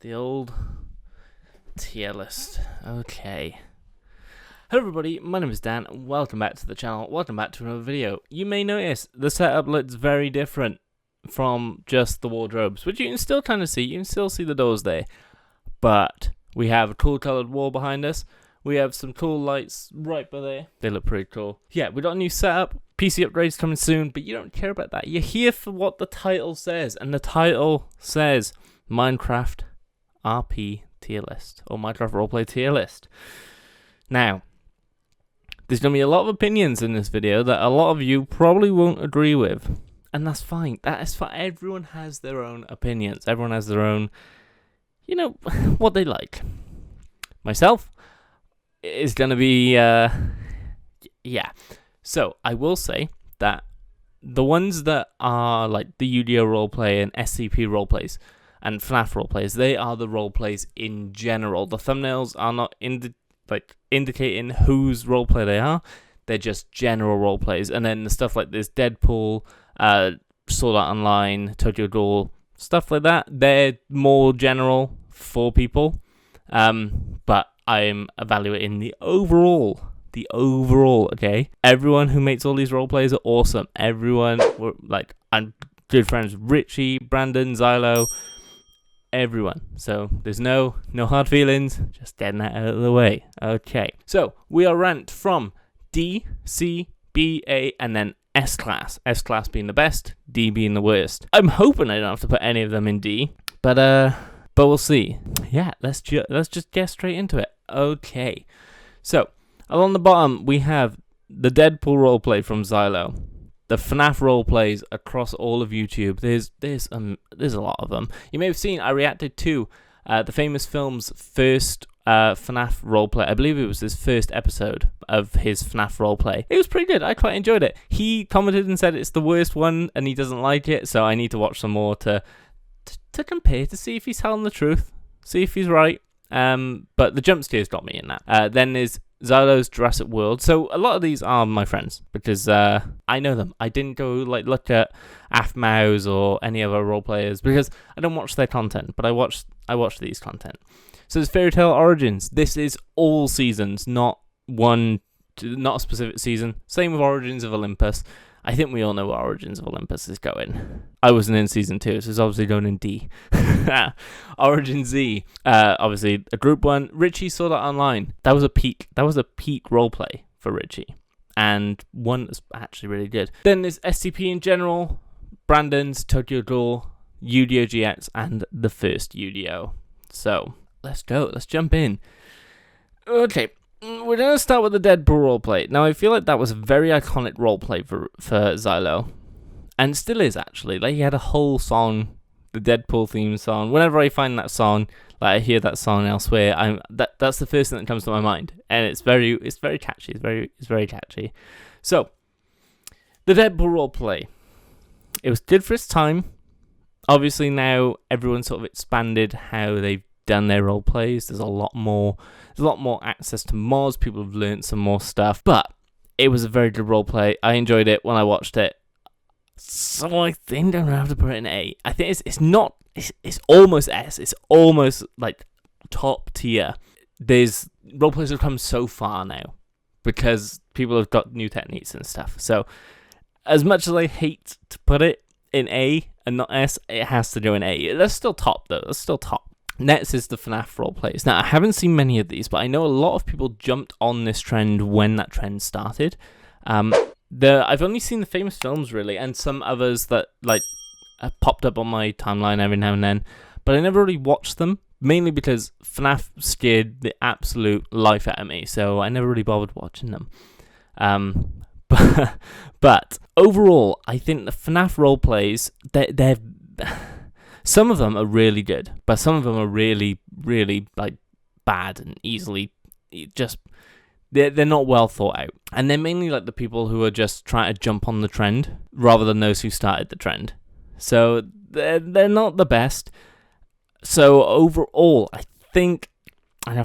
The old tier list. Okay. Hello everybody, my name is Dan, and welcome back to the channel. Welcome back to another video. You may notice the setup looks very different from just the wardrobes, which you can still kind of see. You can still see the doors there. But we have a cool coloured wall behind us. We have some cool lights right by there. They look pretty cool. Yeah, we got a new setup. PC upgrades coming soon, but you don't care about that. You're here for what the title says, and the title says Minecraft RP tier list, or Minecraft Roleplay tier list. Now, there's going to be a lot of opinions in this video that a lot of you probably won't agree with, and that's fine. That is fine. Everyone has their own opinions. Everyone has their own, what they like. Myself is going to be, yeah. So, I will say that the ones that are like the YuGiOh roleplay and SCP roleplays and FNAF roleplays, they are the roleplays in general. The thumbnails are not indicating whose roleplay they are. They're just general roleplays. And then the stuff like this, Deadpool, Sword Art Online, Tokyo Ghoul, stuff like that, they're more general for people. But I'm evaluating the overall, okay? Everyone who makes all these roleplays are awesome. Everyone, I'm good friends with Richie, Brandon, Xylo, everyone. So there's no hard feelings, just getting that out of the way. Okay, so we are ranked from D, C, B, A, and then S class. S class being the best, D being the worst. I'm hoping I don't have to put any of them in D, but we'll see. Yeah, let's just get straight into it. Okay, so along the bottom we have the Deadpool roleplay from Xylo. The FNAF roleplays across all of YouTube. There's a lot of them. You may have seen I reacted to the Famous Film's first FNAF roleplay. I believe it was his first episode of his FNAF roleplay. It was pretty good. I quite enjoyed it. He commented and said it's the worst one and he doesn't like it, so I need to watch some more to compare, to see if he's telling the truth, see if he's right. But the jump scares got me in that. Then there's Xylo's Jurassic World. So a lot of these are my friends because I know them. I didn't go look at AFMAUs or any other role players because I don't watch their content, but I watch these content. So there's Fairy Tail Origins. This is all seasons, not a specific season. Same with Origins of Olympus. I think we all know where Origins of Olympus is going. I wasn't in season 2, so it's obviously going in D. Origin Z, obviously a group one. Richie Sword Art Online. That was a peak roleplay for Richie, and one that's actually really good. Then there's SCP in general, Brandon's, Tokyo Ghoul, YuGiOh GX, and the first YuGiOh. So let's go. Let's jump in. Okay. We're going to start with the Deadpool roleplay. Now, I feel like that was a very iconic roleplay for Xylo. And still is, actually. Like, he had a whole song, the Deadpool theme song. Whenever I find that song, I hear that song elsewhere, that's the first thing that comes to my mind. And it's very catchy. It's very catchy. So, the Deadpool roleplay. It was good for its time. Obviously, now everyone's sort of expanded how they've done their role plays. There's a lot more access to mods. People have learned some more stuff, but it was a very good role play. I enjoyed it when I watched it, so I think I'm gonna have to put it in A. I think it's almost S. It's almost like top tier. There's role plays have come so far now because people have got new techniques and stuff. So as much as I hate to put it in A and not S, it has to go in A. That's still top though. That's still top. Next is the FNAF roleplays. Now, I haven't seen many of these, but I know a lot of people jumped on this trend when that trend started. I've only seen the Famous Films, really, and some others that have popped up on my timeline every now and then, but I never really watched them, mainly because FNAF scared the absolute life out of me, so I never really bothered watching them. But overall, I think the FNAF roleplays, they're some of them are really good, but some of them are really, really bad and easily just they're not well thought out. And they're mainly the people who are just trying to jump on the trend rather than those who started the trend. So they're not the best. So overall, I think I'm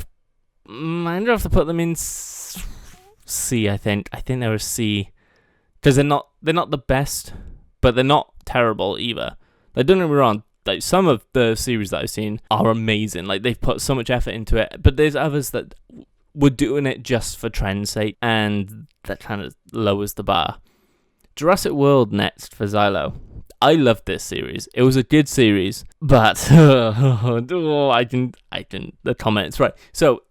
gonna have to put them in C. I think they're a C because they're not the best, but they're not terrible either. Like, don't get me wrong, like some of the series that I've seen are amazing. Like they've put so much effort into it, but there's others that were doing it just for trend's sake, and that kind of lowers the bar. Jurassic World next for XyLo. I loved this series. It was a good series, but the comments, right? So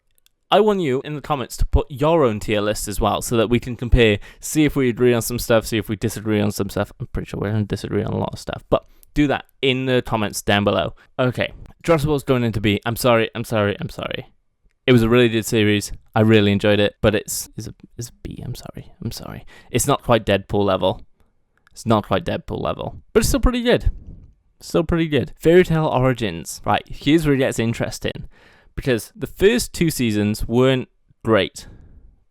I want you in the comments to put your own tier list as well, so that we can compare, see if we agree on some stuff, see if we disagree on some stuff. I'm pretty sure we're going to disagree on a lot of stuff, but do that in the comments down below. Okay, Jurassic World's going into B. I'm sorry. It was a really good series. I really enjoyed it, but it's a B. I'm sorry. It's not quite Deadpool level. But it's still pretty good. Fairy Tail Origins. Right, here's where it gets interesting. Because the first 2 seasons weren't great.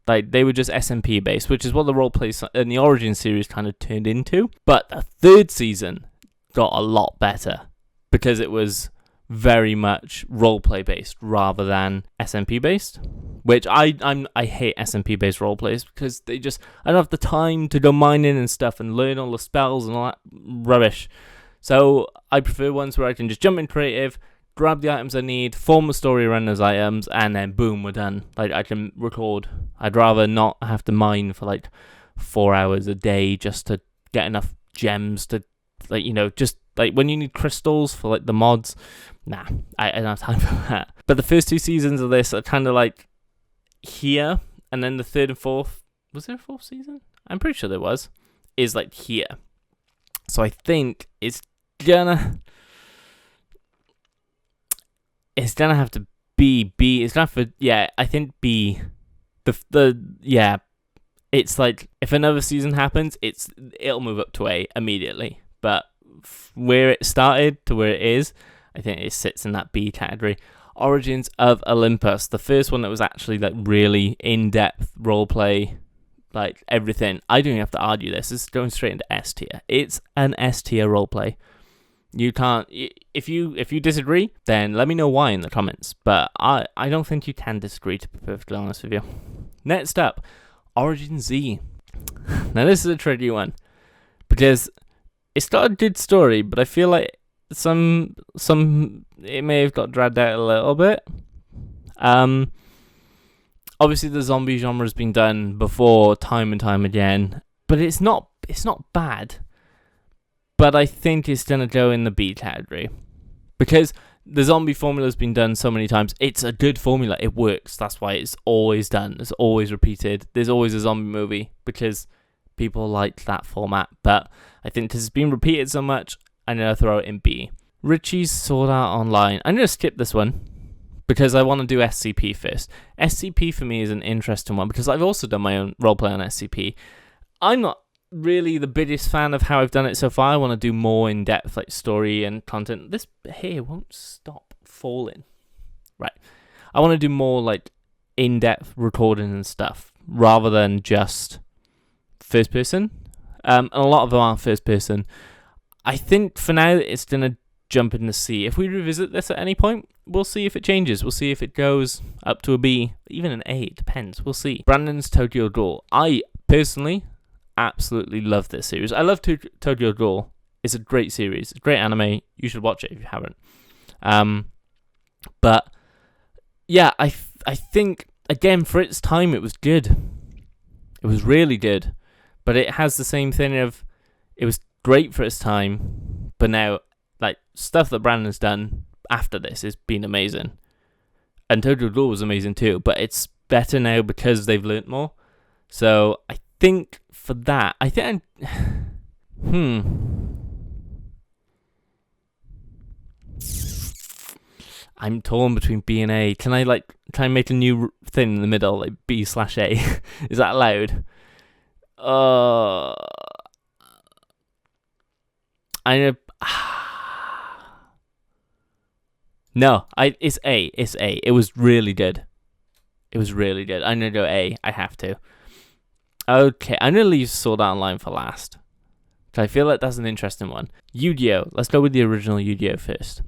Like, they were just SMP based, which is what the Roleplay and the Origin series kind of turned into. But the 3rd season got a lot better. Because it was very much roleplay based rather than SMP based, which I hate SMP based roleplays because I don't have the time to go mining and stuff and learn all the spells and all that rubbish. So I prefer ones where I can just jump in creative, grab the items I need, form the story around those items, and then boom, we're done. Like, I can record. I'd rather not have to mine for like 4 hours a day just to get enough gems to, like, you know, just like when you need crystals for like the mods. Nah, I don't have time for that. But the first 2 seasons of this are kind of like here, and then the 3rd and 4th, was there a 4th season? I'm pretty sure there was, is like here. So I think it's gonna have to be B. It's gonna have to, yeah, I think B. Yeah, it's like if another season happens, it'll move up to A immediately. But where it started to where it is, I think it sits in that B category. Origins of Olympus, the first one that was actually like really in-depth roleplay, like everything. I don't even have to argue this. It's going straight into S tier. It's an S tier roleplay. You can't. If you disagree, then let me know why in the comments. But I don't think you can disagree, to be perfectly honest with you. Next up, Origin Z. Now this is a tricky one because it's got a good story, but I feel like some it may have got dragged out a little bit. Obviously the zombie genre has been done before time and time again, but it's not bad. But I think it's gonna go in the B category because the zombie formula has been done so many times. It's a good formula. It works. That's why it's always done. It's always repeated. There's always a zombie movie because people like that format. But I think this has been repeated so much, I'm going to throw it in B. Richie's Sword Art Online. I'm going to skip this one because I want to do SCP first. SCP for me is an interesting one because I've also done my own roleplay on SCP. I'm not really the biggest fan of how I've done it so far. I want to do more in-depth like story and content. This here won't stop falling. Right. I want to do more like in-depth recording and stuff rather than just first person. And a lot of them are first person. I think for now it's going to jump in the C. If we revisit this at any point, we'll see if it changes. We'll see if it goes up to a B, even an A. It depends. We'll see. Brandon's Tokyo Ghoul. I personally absolutely love this series. I love Tokyo Ghoul. It's a great series. It's a great anime. You should watch it if you haven't. But yeah, I think again for its time it was good. It was really good. But it has the same thing of it was great for its time, but now like stuff that Brandon's done after this has been amazing. And Tokyo Ghoul was amazing too, but it's better now because they've learnt more. So I think for that, I'm torn between B and A. Can I make a new thing in the middle, like B/A? Is that allowed? No, it's A. It's A. It was really good. I'm gonna go A. I have to. Okay, I'm gonna leave Sword Art Online for last. I feel like that's an interesting one. YuGiOh. Let's go with the original YuGiOh first.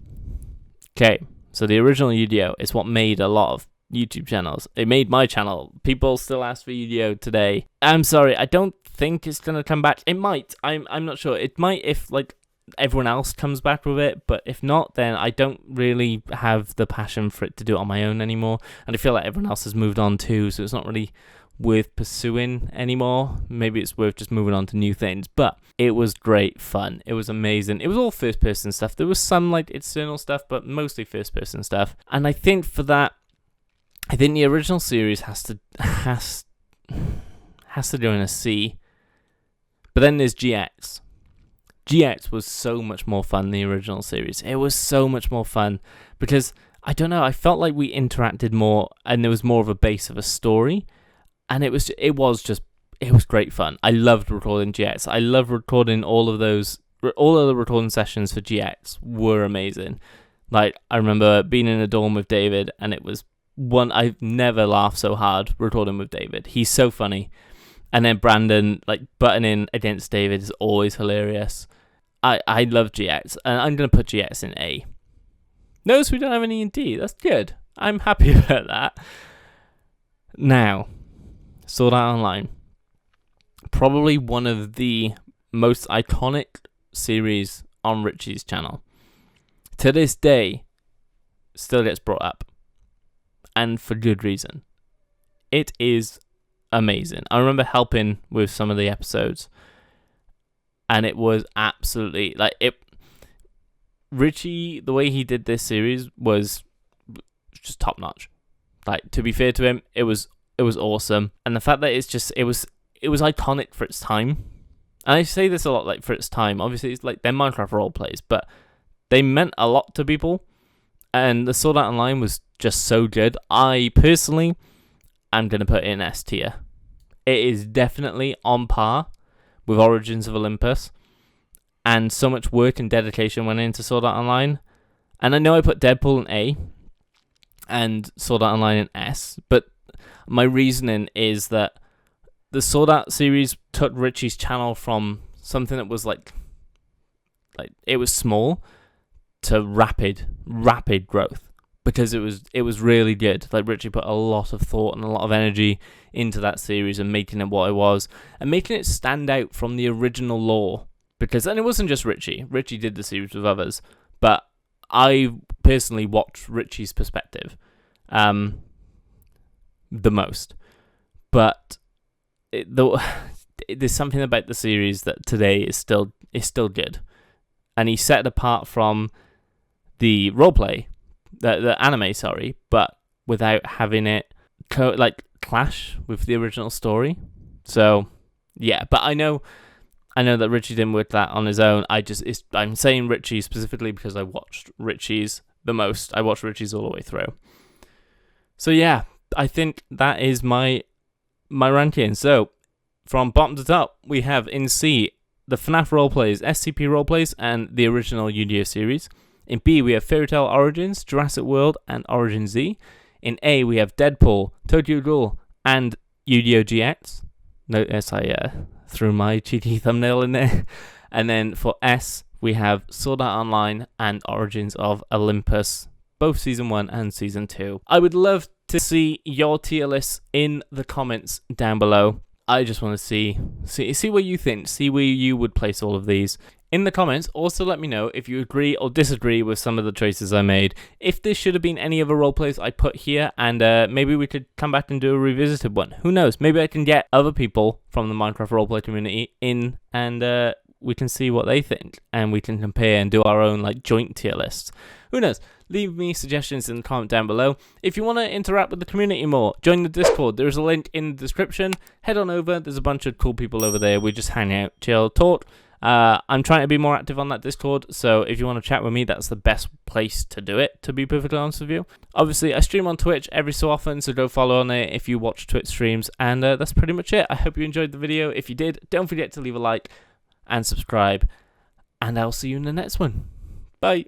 Okay, so the original YuGiOh is what made a lot of YouTube channels. It made my channel. People still ask for YuGiOh today. I'm sorry, I don't think it's gonna come back. It might. I'm not sure. It might if like everyone else comes back with it, but if not, then I don't really have the passion for it to do it on my own anymore, and I feel like everyone else has moved on too, so it's not really worth pursuing anymore. Maybe it's worth just moving on to new things, but it was great fun. It was amazing. It was all first person stuff. There was some like external stuff, but mostly first person stuff, and I think for that, I think the original series has to go in a C. But then there's GX. GX was so much more fun than the original series. It was so much more fun because, I don't know, I felt like we interacted more and there was more of a base of a story. And it was great fun. I loved recording GX. I loved recording all of the recording sessions for GX were amazing. Like, I remember being in a dorm with David, and it was I've never laughed so hard recording with David. He's so funny. And then Brandon, like, butting in against David is always hilarious. I love GX, and I'm going to put GX in A. Notice we don't have any in D. That's good. I'm happy about that. Now, Sword Art Online. Probably one of the most iconic series on Richie's channel. To this day, still gets brought up. And for good reason. It is amazing. I remember helping with some of the episodes, and it was absolutely Richie, the way he did this series was just top notch. Like, to be fair to him, it was awesome, and the fact that it was iconic for its time. And I say this a lot, like, for its time. Obviously, it's like they're Minecraft role plays, but they meant a lot to people, and the Sword Art Online was just so good. I personally am going to put it in S tier. It is definitely on par with Origins of Olympus, and so much work and dedication went into Sword Art Online. And I know I put Deadpool in A and Sword Art Online in S, but my reasoning is that the Sword Art series took Richie's channel from something that was like it was small to rapid growth. Because it was really good. Like, Richie put a lot of thought and a lot of energy into that series and making it what it was, and making it stand out from the original lore. And it wasn't just Richie. Richie did the series with others, but I personally watched Richie's perspective the most. But there's something about the series that today is still good, and he set it apart from the roleplay. The anime, sorry, but without having it clash with the original story. So yeah, but I know that Richie didn't work that on his own. I'm saying Richie specifically because I watched Richie's the most. I watched Richie's all the way through. So yeah, I think that is my ranking. So from bottom to top, we have in C the FNAF roleplays, SCP roleplays, and the original YuGiOh series. In B, we have Fairy Tail Origins, Jurassic World, and Origin Z. In A, we have Deadpool, Tokyo Ghoul, and YuGiOh GX. Notice I threw my cheeky thumbnail in there. And then for S, we have Sword Art Online and Origins of Olympus, both Season 1 and Season 2. I would love to see your tier lists in the comments down below. I just want to see what you think, see where you would place all of these. In the comments, also let me know if you agree or disagree with some of the choices I made. If there should have been any other roleplays I put here, and maybe we could come back and do a revisited one. Who knows? Maybe I can get other people from the Minecraft roleplay community in, and we can see what they think, and we can compare and do our own joint tier lists. Who knows? Leave me suggestions in the comment down below. If you want to interact with the community more, join the Discord. There is a link in the description. Head on over. There's a bunch of cool people over there. We just hang out, chill, talk. I'm trying to be more active on that Discord, so if you want to chat with me, that's the best place to do it, to be perfectly honest with you. Obviously, I stream on Twitch every so often, so go follow on there if you watch Twitch streams, and that's pretty much it. I hope you enjoyed the video. If you did, don't forget to leave a like and subscribe, and I'll see you in the next one. Bye.